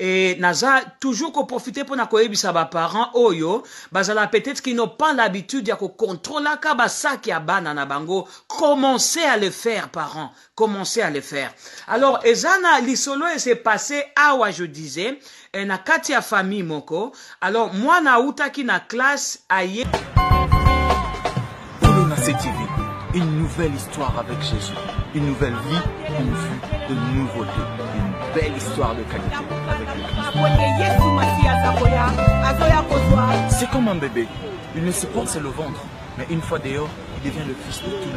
et naza toujours qu'on profiter pour na koyebisa ba parents oyo bazala peut-être qu'ils n'ont pas l'habitude ya ko contrôler ka ba saki ya bana na bango. Commencez à le faire, parents, commencez à le faire. Alors ezana lisolo et s'est passé awa je disais na kati ya famille moko. Alors moi na utaki na classe aye TV, une nouvelle histoire avec Jésus, une nouvelle vie, une vue de nouveauté, une belle histoire de qualité avec le Christ. C'est comme un bébé, il ne se porte sur le ventre, mais une fois dehors, il devient le fils de tout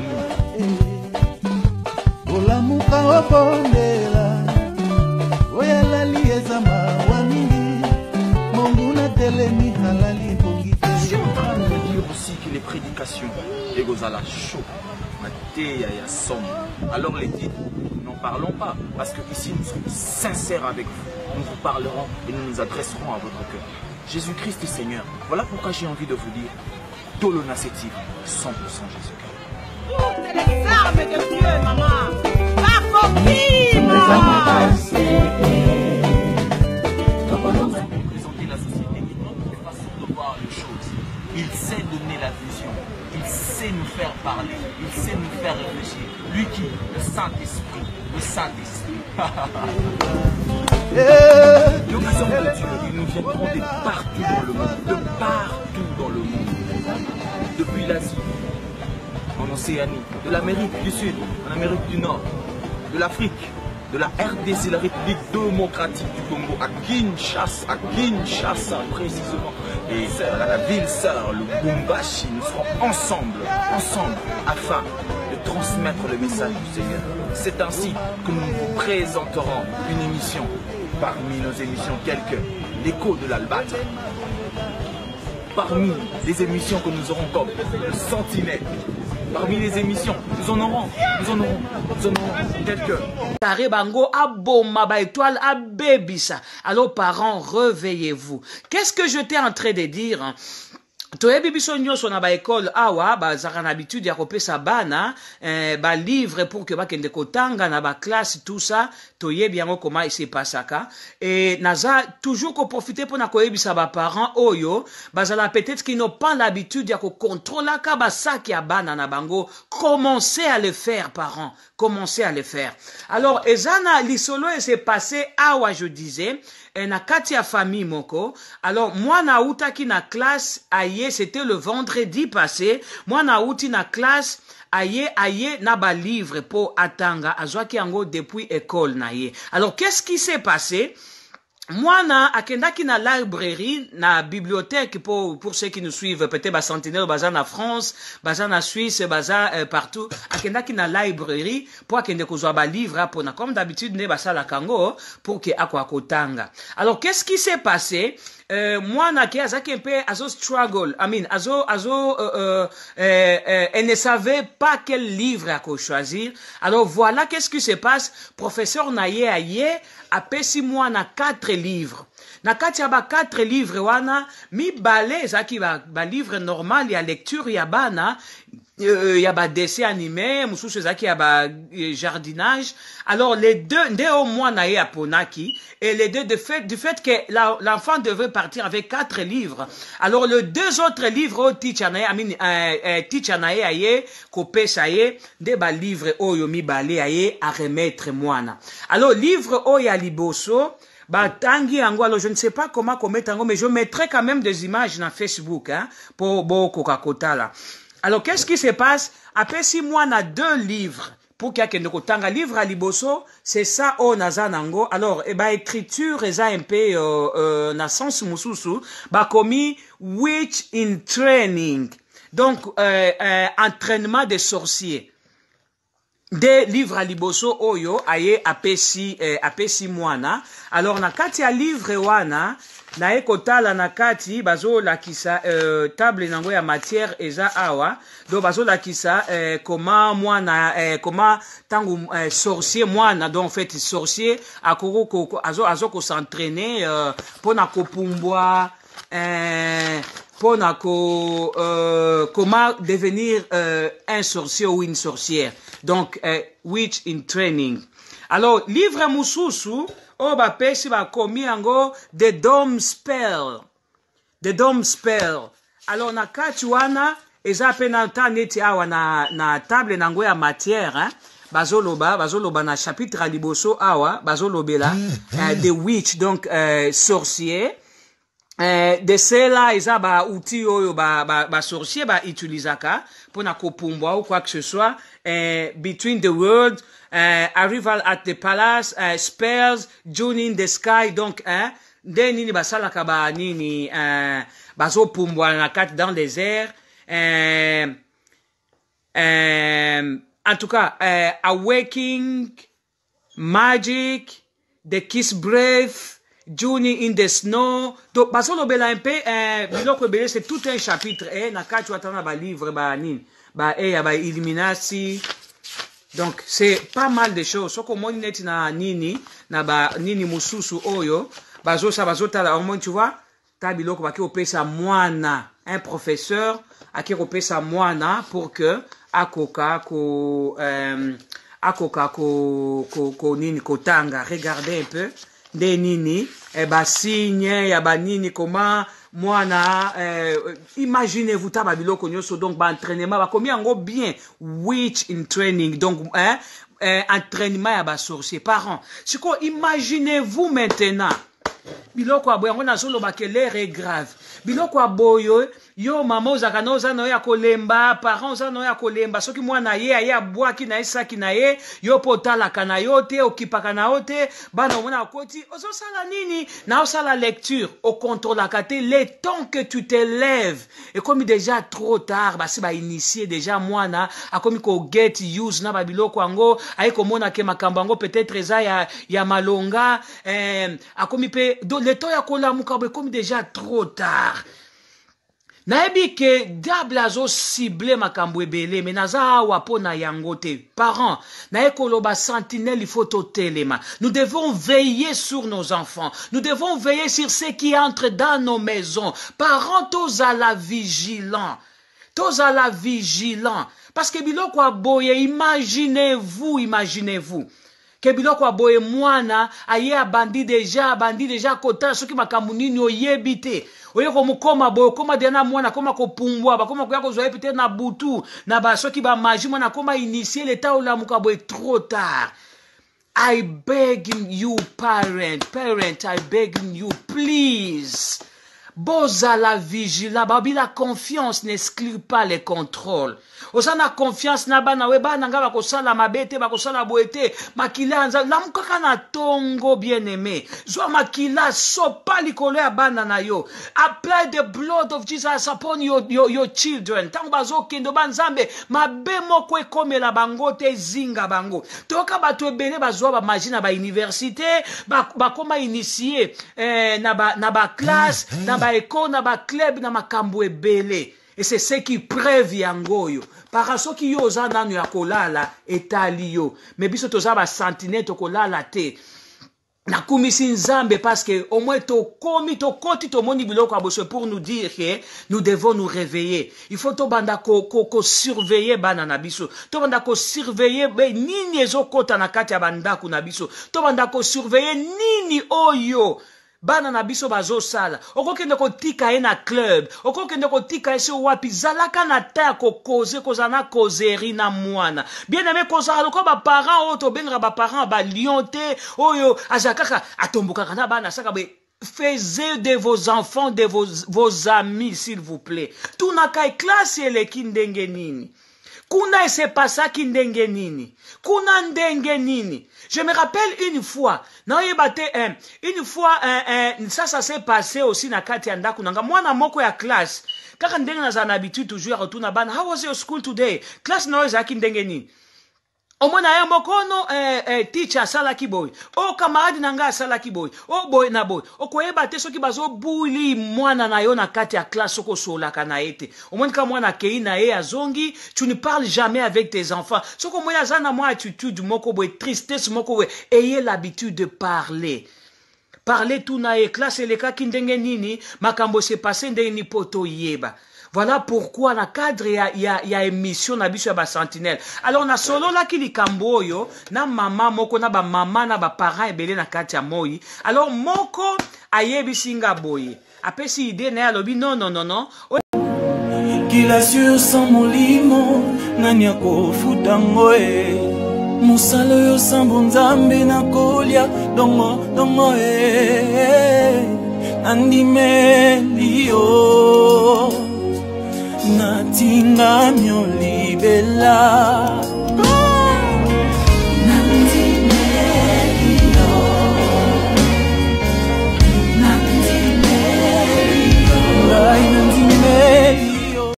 le aussi que les prédications et Gozala chaud, alors les titres, n'en parlons pas, parce que ici nous sommes sincères avec vous. Nous vous parlerons et nous nous adresserons à votre cœur. Jésus-Christ est Seigneur. Voilà pourquoi j'ai envie de vous dire Tolona Setiv, 100% Jésus-Christ. C'est les armes de Dieu, maman. Présenter la société et notre façon de voir les choses. Il sait donner la vision, il sait nous faire parler, il sait nous faire réfléchir. Lui qui, le Saint-Esprit, le Saint-Esprit. Donc les hommes de Dieu, ils nous viendront de partout dans le monde, de partout dans le monde. Depuis l'Asie, en Océanie, de l'Amérique du Sud, en Amérique du Nord, de l'Afrique, de la RDC, la République démocratique du Congo, à Kinshasa précisément, et à la ville sœur, le Bumbashi, nous serons ensemble, afin de transmettre le message du Seigneur. C'est ainsi que nous vous présenterons une émission, parmi nos émissions quelques, l'écho de l'Albâtre, parmi les émissions que nous aurons comme le Sentinelle. Parmi les émissions, nous en aurons quelques. Bango aboma ba étoile abébissa. Alors parents, réveillez-vous. Qu'est-ce que je t'ai en train de dire? Toyebi biso nyonso na ba école awa ba zaka na habitude ya kopesa bana ba livre pour que ba kende kotanga na ba classe tout ça toyebi yango comment il s'est passé ka et naza toujours ko profiter pour na koyebisa ba parents oyo bazala peut-être qu'ils n'ont pas l'habitude ya ko contrôler ka ba saki ya bana na bango. Commencez à le faire, parents, commencez à le faire. Alors ezana lisolo et s'est passé awa je disais na kati ya famille moko. Alors moi na utaki na classe aye, c'était le vendredi passé. Moi na uti na classe aye na ba livre pour atanga azwaki yango depuis école na ye. Alors qu'est-ce qui s'est passé? Moi, akendaki na librairie, na bibliothèque pour ceux qui nous suivent, peut-être ba Sentinelle, baza na France, baza na Suisse, baza partout. Akendaki na librairie pour akende kozwa ba livre pour na comme d'habitude ne basa la kango pour que akwa kotanga. Alors qu'est-ce qui s'est passé? Moi na ki azaki un peu azo struggle, elle ne savait pas quel livre à choisir. Alors voilà qu'est-ce qui se passe. Professeur Naye aye apesi moi na 4 livres. Na kati ya ba 4 livres wana mi balé zaki ba livre normal ya lecture ya bana. Y a ba dessin animé, mususu zaki ya ba jardinage. Alors les deux, nde au moins na ye aponaki, et les deux du fait que l'enfant devait partir avec 4 livres. Alors les 2 autres livres teacher na ye aye kopesa ye nde ba livre oyo mi balé aye a remettre mwana. Alors livre oyo ya liboso batangi yango, alors je ne sais pas comment mettre yango, mais je mettrai quand même des images na Facebook hein, pour Coca-Cola là. Alors, qu'est-ce qui se passe? Après 6 mois, on a 2 livres. Pour qu'il y ait un livre à liboso, c'est ça, oh, nazanango. Alors, écriture, eza un peu, na sens mususu, komi, witch in training. Donc, entraînement des sorciers. Des livres à liboso, oyo, aye, apesi mwana. Alors, na kati ya livre wana, na ekotala na kati bazo lakisa table nango ya matière eza awa do bazo lakisa comment mwana comment tangu sorcier mwana donc en fait sorcier akoko azo ko s'entraîner pona kopumbwa pona ko comment devenir un sorcier ou une sorcière donc witch in training. Alors livre mususu o bapesi bakomi yango the dome spell. The dome spell. Alors na kati wana eza pe na ta neti awa na table nango ya matière, hein? Bazoloba na chapitre liboso awa bazolobela the witch, donc sorcier. De cela eza ba outil oyo ba sorcier ba utilisaka pona kopumbwa ou quoi que ce soit, between the world, arrival at the palace, spells, journey in the sky. Donc nde nini basalaka ba nini bazopumbwa na kati dans les airs, en tout cas awakening, magic, the kiss breath, journey in the snow. Donc bazolobela un peu biloko ebele, c'est tout un chapitre na kati watana ba livre ba nini ba ya Illuminati. Donc c'est pas mal de choses. Soko moni neti na nini na ba nini mususu oyo bazotala au moins, tu vois, ta biloko baki opesa mwana, un professeur aki opesa mwana pour que akoka ko nini kotanga. Regardez un peu de nini signe ya ba nini comment mwana imaginez-vous ta ba biloko nyoso. Donc ba entraînement ba komi yango bien, witch in training. Donc entraînement ya ba sorcier parents. Siko imaginez-vous maintenant biloko aboyo yango nazoloba ke l'air est grave. Biloko aboyo yo mama ozaka na oza na yo ya kolemba, parents oza na yo ya kolemba, soki mwana ye aye abwaki na ye saki na ye, yo po otalaka na yo te, okipaka na yo te, bana omona akoti ozosala nini na osala lecture, okontrolaka te le temps que tu te lèves. Et comme déjà trop tard, basi ba initier déjà mwana akomi ko get use na ba biloko yango, aye komona ke makambo yango peut-être eza ya malonga, akomi pe do le temps ya kolamuka bo comme déjà trop tard. Naebi ke diable azo ciblé makambo ebele, mais naza awa po na yango te. Parents, nae koloba sentinelle, il faut totelema. Nous devons veiller sur nos enfants. Nous devons veiller sur ceux qui entrent dans nos maisons. Parents, tous à la vigilant. Tous à la vigilant. Parce que biloko aboye, imaginez-vous. Que biloko aboye mwana, aye abandi déjà kota, soki makambo nini oyebite. Oye komukoma boyo, koma dena mwana, koma kopumbwa, koma kuya kozwaye peut-être na butu, na ba soki ba maji mwana, koma initier l'état ola mukaboye trop tard. I beg you parent, I beg you, please. Boza la vigila, babi la confiance n'exclut pas les contrôles. Osana confiance na bana weba nanga bakosala mabete bakosala boete makila nza la mukaka na tongo bien aimé. Zwa makila sopa likolo ya bana na yo. Apply the blood of Jesus upon your children. Tango bazo kendo banzambe mabe moko ekomela bango te zinga bango. Toka batu ebele bazwa ba magina ba université bakoma initié na ba classe na ba école na ba club na makambo ebele. Et c'est ce qui preuve yangoyo. Paraso ki yo oza nanu ya kolala etali yo. Mais biso toza ba sentinelle to kolala te. Na kumisi nzambe parce que au moins to koti to moni biloko aboso pour nous dire que nous devons nous réveiller. Il faut to banda ko surveiller bana na biso. To banda ko surveiller nini ezokota na kati ya bandaku na biso. To banda ko surveiller nini oyo bana na biso bazo sala. Oko kende ko tika e na club. Oko kende ko tika e se wapi. Zalaka na ta ko koze kozana kozeri na mwana. Bien aimé kozala ko ba parents oto benga ba parents ba lionté oyo azakaka atomboka na bana saka be. Faisez de vos enfants de vos amis s'il vous plaît. Tuna kai classe ele kindenge nini. Kuna ese pasa kindenge nini. Kuna ndenge nini. Je me rappelle une fois, ça s'est passé aussi na kati ya ndaku nanga mwana moko ya classe. Kaka ndenge na za habitude toujours retourna ban. How was your school today? Class no ezaki ndenge nini. Omona ya mokono teacher sala kiboy. O camarade nanga sala kiboy. O boy na boy. O koyeba te soki bazo buli mwana na yo na kati ya classe oko solaka na ete. Omona ka mwana kei na ye azongi, tu ne parles jamais avec tes enfants. Soko moya zana mo attitude moko boy, tristesse moko boy, ayez l'habitude de parler. Parler tout na ye classe eleka kindenge nini, makambo se passe ndenge ni poto yeba. Voilà pourquoi, dans le cadre, il y a émission na biso ya sentinelle. Alors, na solo la ki likambo yo, na maman moko, na ba maman, na ba parents ebele na kati ya moi. Alors, moko ayebi singa boye. Après, si idée na alobi, non. Qu'il assure sans molimo, nani akofuta ngoe. Musalo yo sambonzambe na kolia, dongo andime liyo. Natinga myoli